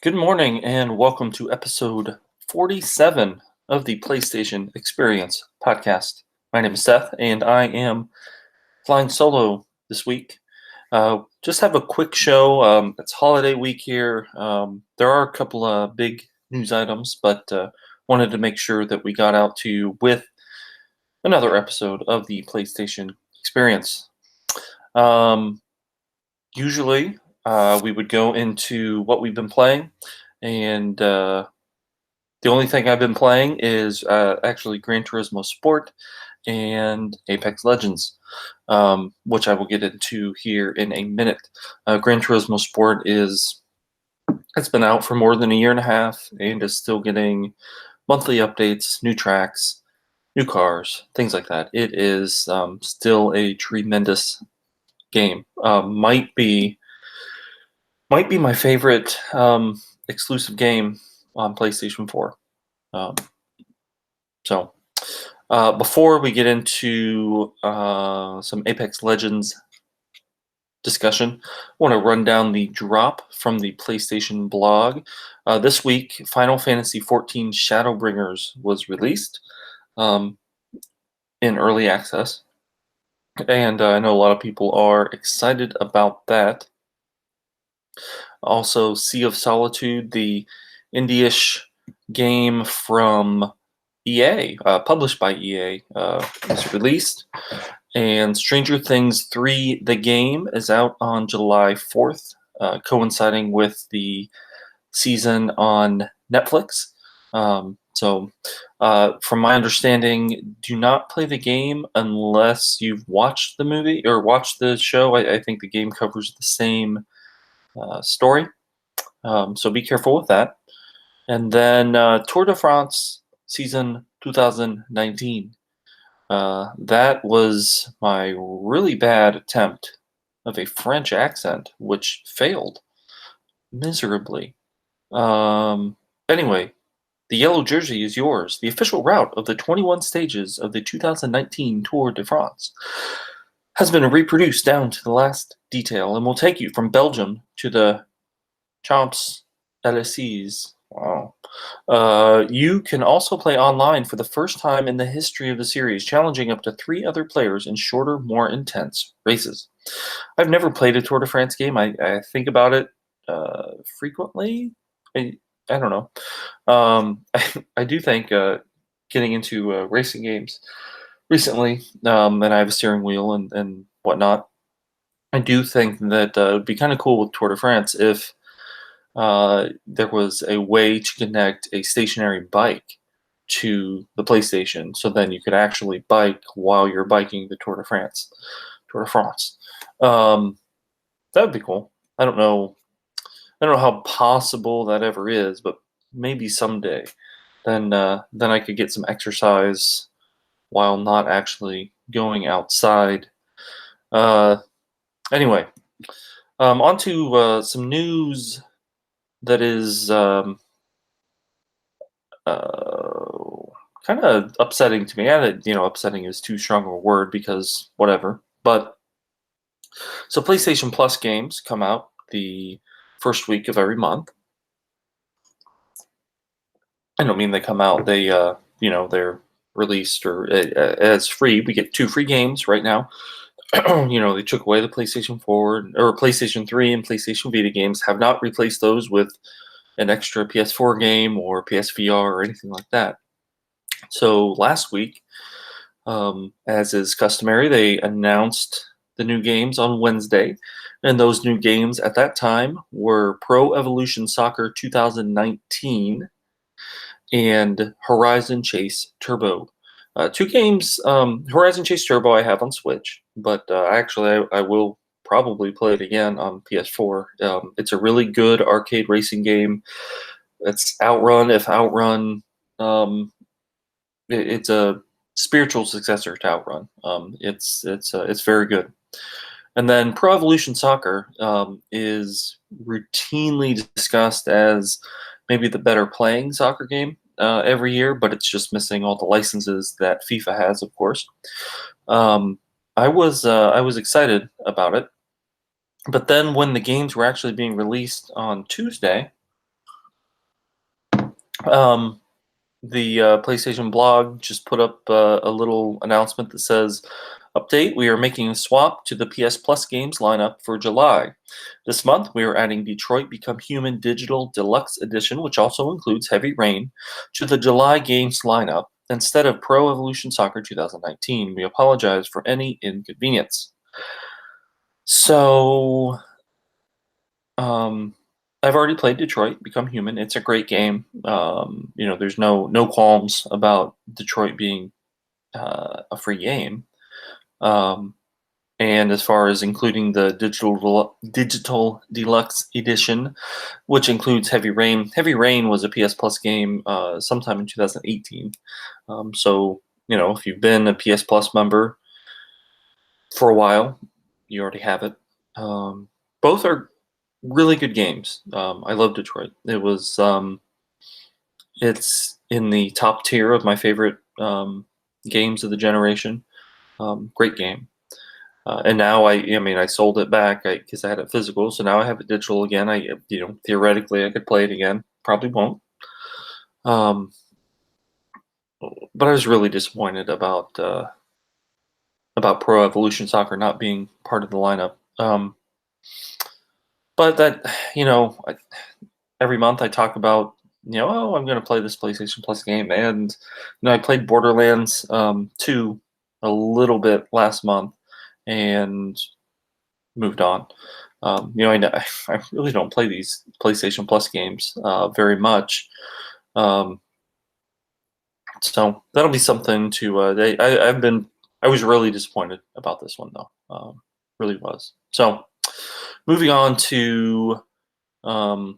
Good morning and welcome to episode 47 of the PlayStation Experience podcast. My name is Seth and I am flying solo this week. Just have a quick show. It's holiday week here. There are a couple of big news items, but wanted to make sure that we got out to you with another episode of the PlayStation Experience. Usually, we would go into what we've been playing, and the only thing I've been playing is actually Gran Turismo Sport and Apex Legends, which I will get into here in a minute. Gran Turismo Sport it's been out for more than a year and a half and is still getting monthly updates, new tracks, new cars, things like that. It is still a tremendous game. Might be my favorite exclusive game on PlayStation 4. So, before we get into some Apex Legends discussion, I want to run down the drop from the PlayStation blog. This week, Final Fantasy XIV Shadowbringers was released in early access, and I know a lot of people are excited about that. Also, Sea of Solitude, the indie-ish game from EA, published by EA, was released. And Stranger Things 3, the game, is out on July 4th, coinciding with the season on Netflix. From my understanding, do not play the game unless you've watched the movie or watched the show. I think the game covers the same story, so be careful with that. And then Tour de France season 2019. That was my really bad attempt of a French accent, which failed miserably. Anyway, the yellow jersey is yours. The official route of the 21 stages of the 2019 Tour de France has been reproduced down to the last detail and will take you from Belgium to the Champs-Élysées. Wow. You can also play online for the first time in the history of the series, challenging up to 3 other players in shorter, more intense races. I've never played a Tour de France game. I think about it frequently. I don't know. I do think getting into racing games recently, and I have a steering wheel and whatnot. I do think that it would be kind of cool with Tour de France if there was a way to connect a stationary bike to the PlayStation, so then you could actually bike while you're biking the Tour de France. Tour de France. That would be cool. I don't know how possible that ever is, but maybe someday. Then I could get some exercise while not actually going outside. Anyway, on to some news that is kind of upsetting to me. Upsetting is too strong a word because whatever. But so PlayStation Plus games come out the first week of every month. I don't mean they come out. They're released or as free. We get 2 free games right now. They took away the PlayStation 4 or PlayStation 3 and PlayStation Vita games. Have not replaced those with an extra PS4 game or PSVR or anything like that. So last week, as is customary, they announced the new games on Wednesday, and those new games at that time were Pro Evolution Soccer 2019 and Horizon Chase Turbo. 2 games, Horizon Chase Turbo I have on Switch, but I will probably play it again on PS4. It's a really good arcade racing game. It's Outrun. If Outrun, it's a spiritual successor to Outrun. It's very good. And then Pro Evolution Soccer is routinely discussed as maybe the better playing soccer game every year, but it's just missing all the licenses that FIFA has, of course. I was excited about it, but then when the games were actually being released on Tuesday, Um, the PlayStation blog just put up a little announcement that says, "Update: We are making a swap to the PS Plus games lineup for July. This month, we are adding Detroit Become Human Digital Deluxe Edition, which also includes Heavy Rain, to the July games lineup instead of Pro Evolution Soccer 2019. We apologize for any inconvenience." So, um, I've already played Detroit Become Human. It's a great game. There's no qualms about Detroit being a free game. Um, and as far as including the digital deluxe edition, which includes Heavy Rain. Heavy Rain was a PS Plus game sometime in 2018. So if you've been a PS Plus member for a while, you already have it. Both are really good games. I love Detroit. It's in the top tier of my favorite games of the generation. Great game. And now I sold it back because I had it physical, so now I have it digital again. Theoretically I could play it again. Probably won't. Um, but I was really disappointed about Pro Evolution Soccer not being part of the lineup. But that every month I talk about oh, I'm going to play this PlayStation Plus game, and I played Borderlands 2 a little bit last month and moved on. I really don't play these PlayStation Plus games very much. So that'll be something to. I was really disappointed about this one though. Really was. So moving on to other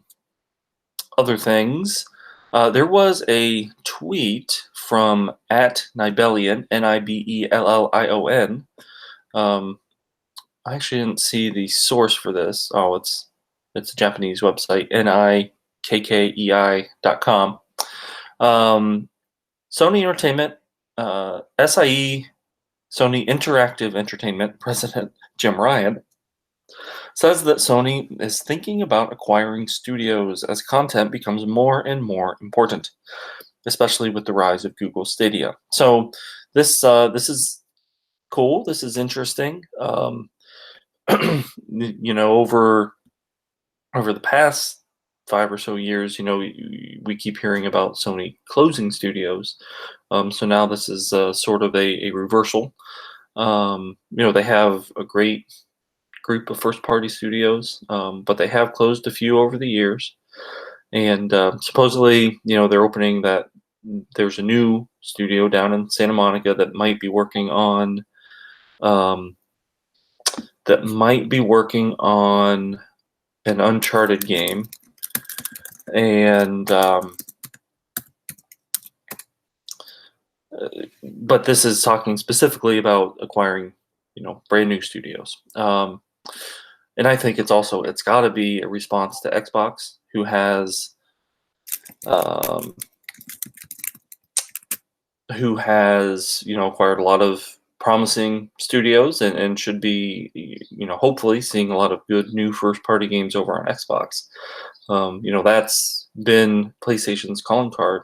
things. There was a tweet from @Nibellion, Nibellion. I actually didn't see the source for this. Oh, it's a Japanese website, nikkei.com. Sony Entertainment, SIE, Sony Interactive Entertainment President Jim Ryan says that Sony is thinking about acquiring studios as content becomes more and more important, especially with the rise of Google Stadia. So this is cool. This is interesting. Over the past 5 or so years, we keep hearing about Sony closing studios. So now this is sort of a reversal. They have a great group of first-party studios, but they have closed a few over the years. And supposedly, they're opening that. There's a new studio down in Santa Monica that might be working on an Uncharted game, and but this is talking specifically about acquiring, brand new studios. And I think it's got to be a response to Xbox, who has acquired a lot of promising studios and should be hopefully seeing a lot of good new first party games over on Xbox. That's been PlayStation's calling card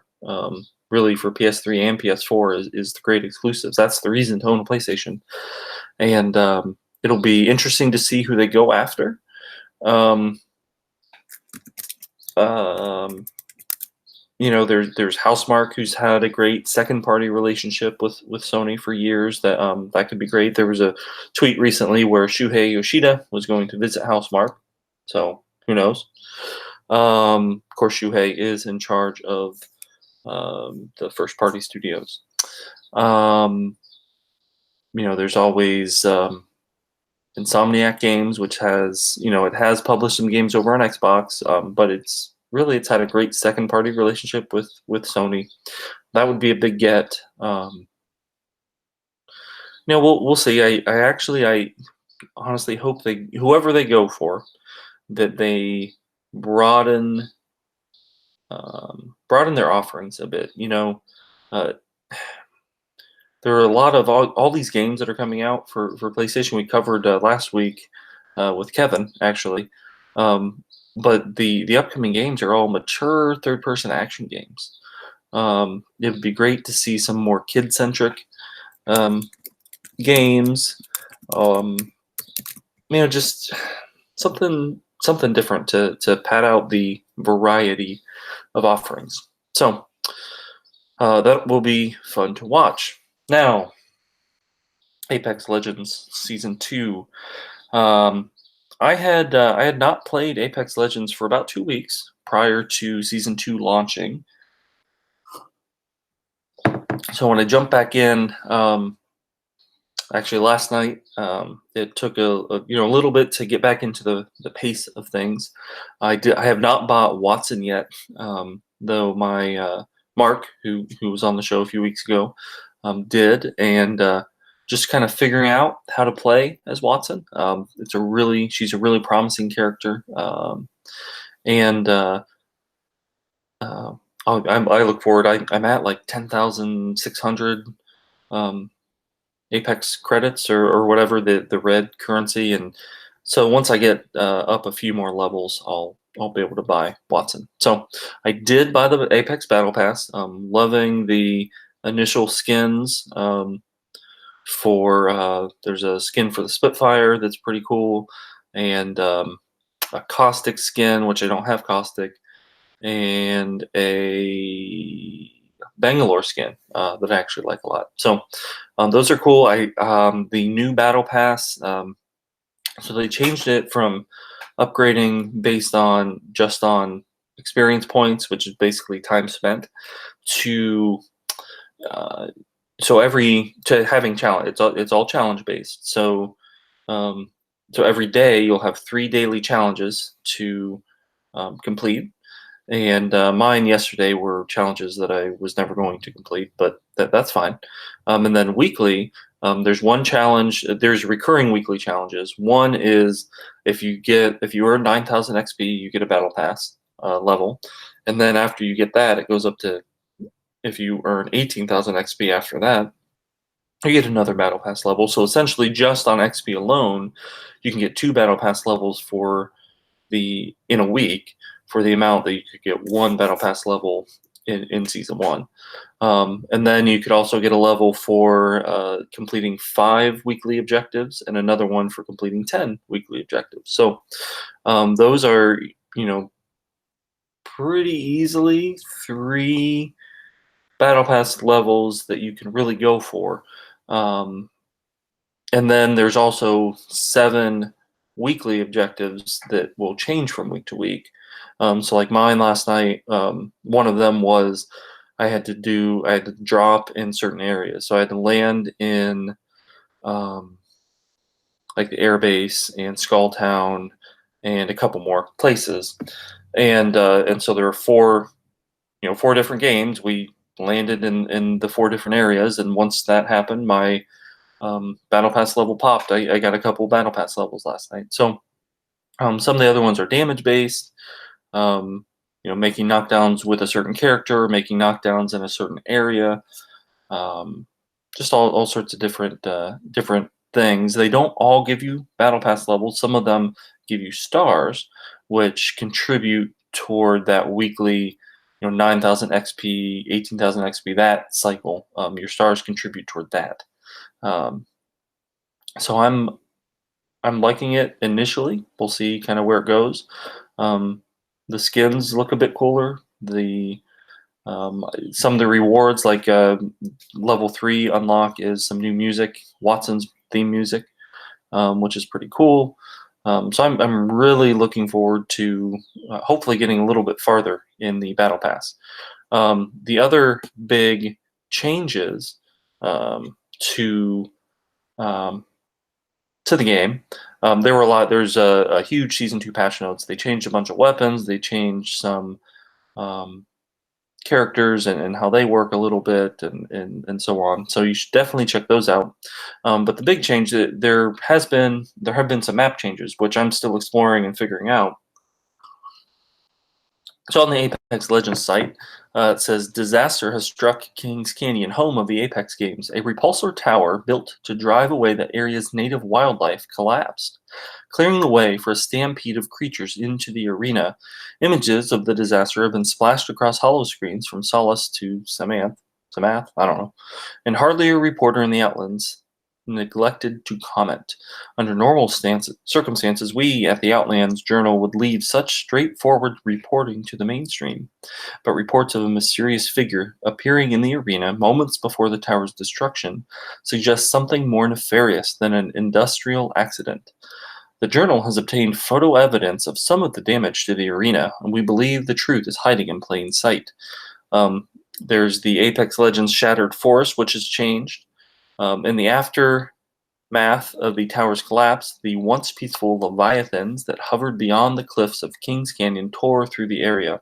really for PS3 and PS4 is the great exclusives. That's the reason to own a PlayStation, and it'll be interesting to see who they go after. There's Housemarque, who's had a great second party relationship with Sony for years. That could be great. There was a tweet recently where Shuhei Yoshida was going to visit Housemarque, so who knows? Of course, Shuhei is in charge of the first party studios. There's always Insomniac Games, which has it has published some games over on Xbox, but it's had a great second party relationship with Sony. That would be a big get. We'll see. I honestly hope whoever they go for, that they broaden their offerings a bit. There are a lot of all these games that are coming out for PlayStation. We covered last week with Kevin, actually. but the upcoming games are all mature third-person action games. It would be great to see some more kid-centric um, games. Um, just something different to pad out the variety of offerings. So that will be fun to watch. Now, Apex Legends Season 2. I had not played Apex Legends for about 2 weeks prior to Season 2 launching. So when I jumped back in, actually last night, it took a little bit to get back into the pace of things. I have not bought Wattson yet, though my Mark, who was on the show a few weeks ago, did, and just kind of figuring out how to play as Wattson. She's a really promising character, and uh, I look forward. I'm at like 10,600 Apex credits or whatever the red currency, and so once I get up a few more levels, I'll be able to buy Wattson. So I did buy the Apex Battle Pass. Loving the initial skins. There's a skin for the Spitfire that's pretty cool, and a Caustic skin, which I don't have Caustic, and a Bangalore skin that I actually like a lot. So those are cool. The new Battle Pass. So they changed it from upgrading based on just on experience points, which is basically time spent, to uh, to having challenge. It's all challenge based. Um, so every day you'll have 3 daily challenges to complete, and mine yesterday were challenges that I was never going to complete, but that's fine. And then weekly, there's one challenge. There's recurring weekly challenges. One is if you earn 9,000 XP, you get a battle pass level, and then after you get that, it goes up to, if you earn 18,000 XP after that, you get another battle pass level. So essentially, just on XP alone, you can get 2 battle pass levels in a week for the amount that you could get 1 battle pass level in season 1. And then you could also get a level for completing 5 weekly objectives and another one for completing 10 weekly objectives. So those are, pretty easily 3 battle pass levels that you can really go for. And then there's also 7 weekly objectives that will change from week to week. So like mine last night, one of them was I had to drop in certain areas. So I had to land in like the airbase and Skull Town and a couple more places. And so there were 4 different games. We landed in the 4 different areas, and once that happened, my battle pass level popped. I got a couple battle pass levels last night. So some of the other ones are damage based. Making knockdowns with a certain character, making knockdowns in a certain area. Just all sorts of different things. They don't all give you battle pass levels. Some of them give you stars, which contribute toward that weekly 9,000 XP, 18,000 XP, that cycle. Your stars contribute toward that. So I'm liking it initially. We'll see kind of where it goes. The skins look a bit cooler. Some of the rewards, like level 3 unlock, is some new music, Wattson's theme music, which is pretty cool. So I'm really looking forward to hopefully getting a little bit farther in the battle pass. The other big changes to the game. There were a lot. There's a huge season 2 patch notes. They changed a bunch of weapons. They changed some characters and how they work a little bit, and so on. So you should definitely check those out. But the big change, there have been some map changes, which I'm still exploring and figuring out. So on the Apex Legends site, it says disaster has struck Kings Canyon, home of the Apex games. A repulsor tower built to drive away the area's native wildlife collapsed, clearing the way for a stampede of creatures into the arena. Images of the disaster have been splashed across hollow screens from Solace to Samath, I don't know, and hardly a reporter in the Outlands neglected to comment. Under normal circumstances, we at the Outlands Journal would leave such straightforward reporting to the mainstream. But reports of a mysterious figure appearing in the arena moments before the tower's destruction suggest something more nefarious than an industrial accident. The Journal has obtained photo evidence of some of the damage to the arena, and we believe the truth is hiding in plain sight. Um, there's the Apex Legends Shattered Forest, which has changed. In the aftermath of the tower's collapse, the once peaceful leviathans that hovered beyond the cliffs of Kings Canyon tore through the area,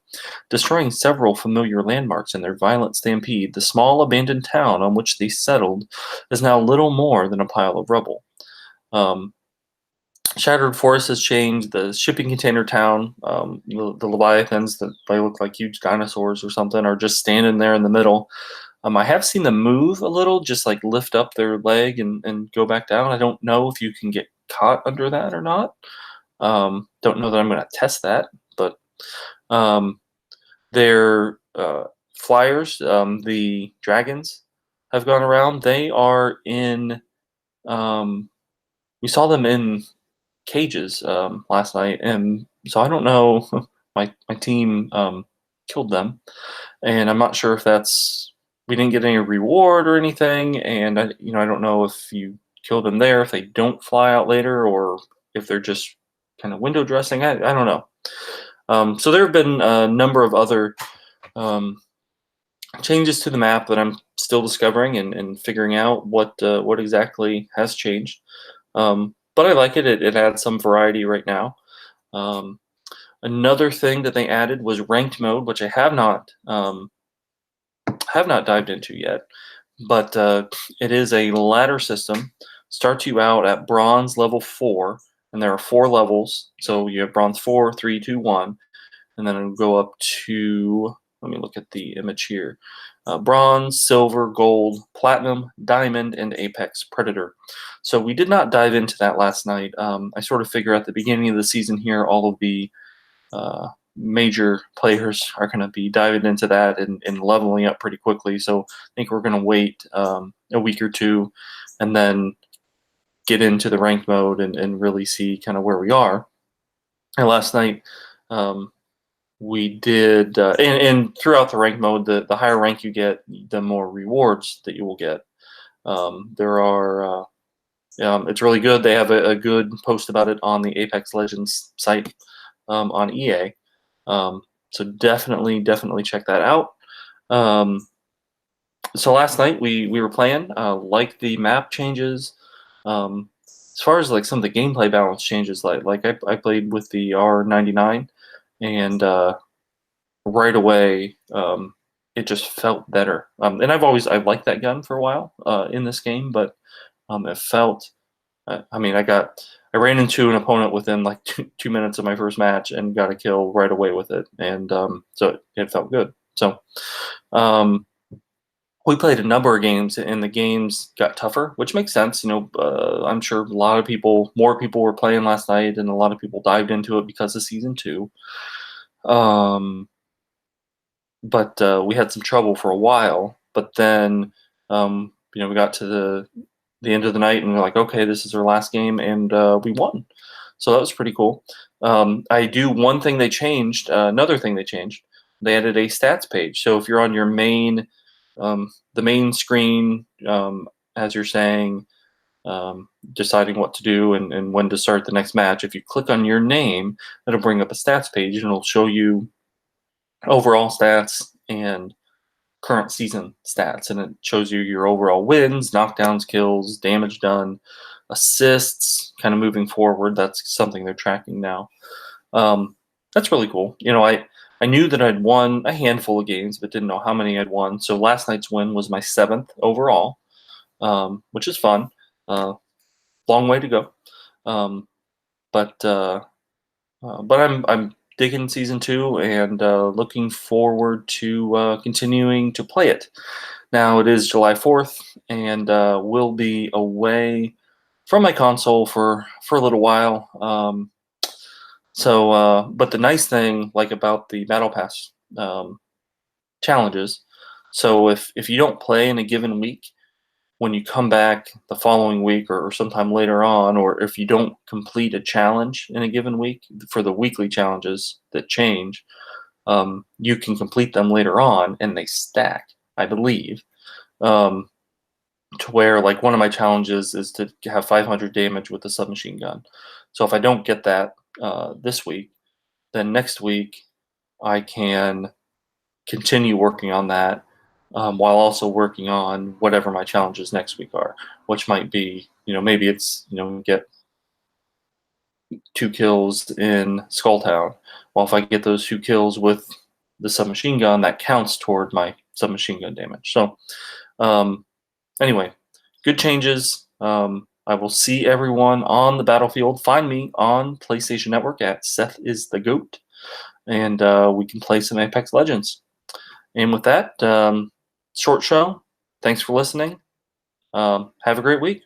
destroying several familiar landmarks in their violent stampede. The small abandoned town on which they settled is now little more than a pile of rubble. Um, Shattered Forest has changed. The shipping container town, the leviathans that they look like huge dinosaurs or something, are just standing there in the middle. I have seen them move a little, just like lift up their leg and go back down. I don't know if you can get caught under that or not. Don't know that I'm going to test that, but um, their flyers, the dragons, have gone around. They are in. Um, we saw them in cages last night, and so I don't know. My team killed them, and I'm not sure if that's we didn't get any reward or anything, and I don't know if you kill them there if they don't fly out later or if they're just kind of window dressing. I don't know. So there have been a number of other um, changes to the map that I'm still discovering and figuring out what exactly has changed. But I like it. It adds some variety right now. Um, Another thing that they added was ranked mode, which I have not dived into yet, but it is a ladder system. Starts you out at bronze level 4, and there are 4 levels. So you have bronze 4, 3, 2, 1, and then it'll go up to. Let me look at the image here. Bronze, silver, gold, platinum, diamond, and apex predator. So we did not dive into that last night. I sort of figure at the beginning of the season here, all of the uh, major players are going to be diving into that and leveling up pretty quickly. So I think we're going to wait a week or two and then get into the ranked mode and really see kind of where we are. And last night, um, we did, and throughout the rank mode, the higher rank you get, the more rewards that you will get. There are, it's really good. They have a good post about it on the Apex Legends site on EA. So definitely check that out. So last night we were playing, like the map changes. As far as like some of the gameplay balance changes, like I played with the R99, and right away it just felt better. And I've liked that gun for a while in this game, but it felt. I ran into an opponent within like 2 minutes of my first match and got a kill right away with it, and so it felt good. So we played a number of games, and the games got tougher, which makes sense. I'm sure more people were playing last night, and a lot of people dived into it because of season 2. But we had some trouble for a while. But then, we got to the end of the night, and we're like, okay, this is our last game, and we won. So that was pretty cool. I do one thing they changed. Another thing they changed. They added a stats page. So if you're on your the main screen, as you're saying, deciding what to do and when to start the next match, if you click on your name, it'll bring up a stats page, and it'll show you overall stats and current season stats, and it shows you your overall wins, knockdowns, kills, damage done, assists, kind of moving forward. That's something they're tracking now. That's really cool. I knew that I'd won a handful of games, but didn't know how many I'd won. So last night's win was my 7th overall, which is fun. Long way to go, um, but I'm digging season 2 and looking forward to continuing to play it. Now it is July 4th, and we'll be away from my console for a little while. But the nice thing, like about the Battle Pass challenges, so if you don't play in a given week, when you come back the following week or sometime later on, or if you don't complete a challenge in a given week for the weekly challenges that change, you can complete them later on and they stack, I believe, to where like one of my challenges is to have 500 damage with the submachine gun. So if I don't get that this week, then next week I can continue working on that while also working on whatever my challenges next week are, which might be, maybe it's, get 2 kills in Skulltown. Well, if I get those 2 kills with the submachine gun, that counts toward my submachine gun damage. So anyway, good changes. I will see everyone on the battlefield. Find me on PlayStation Network at Seth is the Goat, and we can play some Apex Legends. And with that, short show. Thanks for listening. Have a great week.